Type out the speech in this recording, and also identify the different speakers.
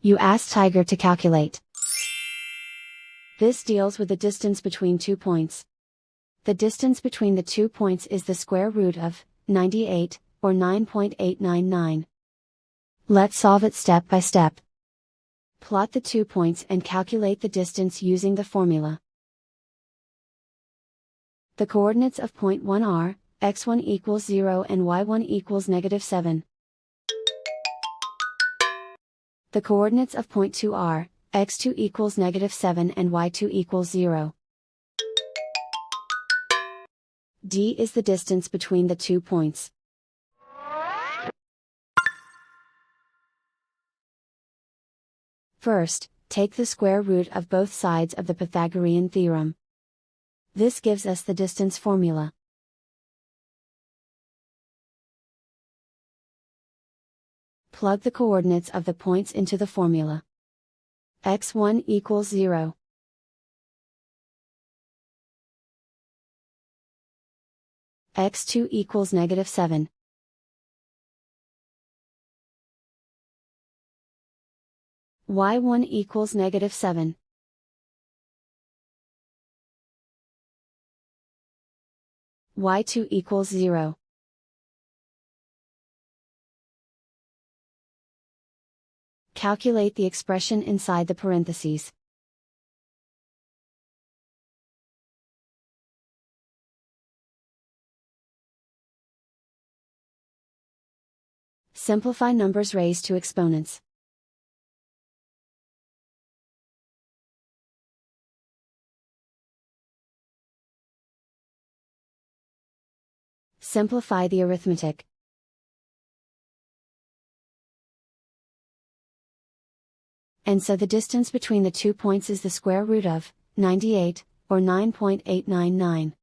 Speaker 1: You ask Tiger to calculate. This deals with the distance between 2 points. The distance between the 2 points is the square root of 98, or 9.899. Let's solve it step by step. Plot the 2 points and calculate the distance using the formula. The coordinates of point 1 are, x1 equals 0 and y1 equals -7. The coordinates of point 2 are, x2 equals -7 and y2 equals 0. D is the distance between the 2 points. First, take the square root of both sides of the Pythagorean theorem. This gives us the distance formula. Plug the coordinates of the points into the formula. x1 equals 0. x2 equals -7. y1 equals -7. y2 equals 0. Calculate the expression inside the parentheses. Simplify numbers raised to exponents. Simplify the arithmetic. And so the distance between the 2 points is the square root of 98, or 9.899.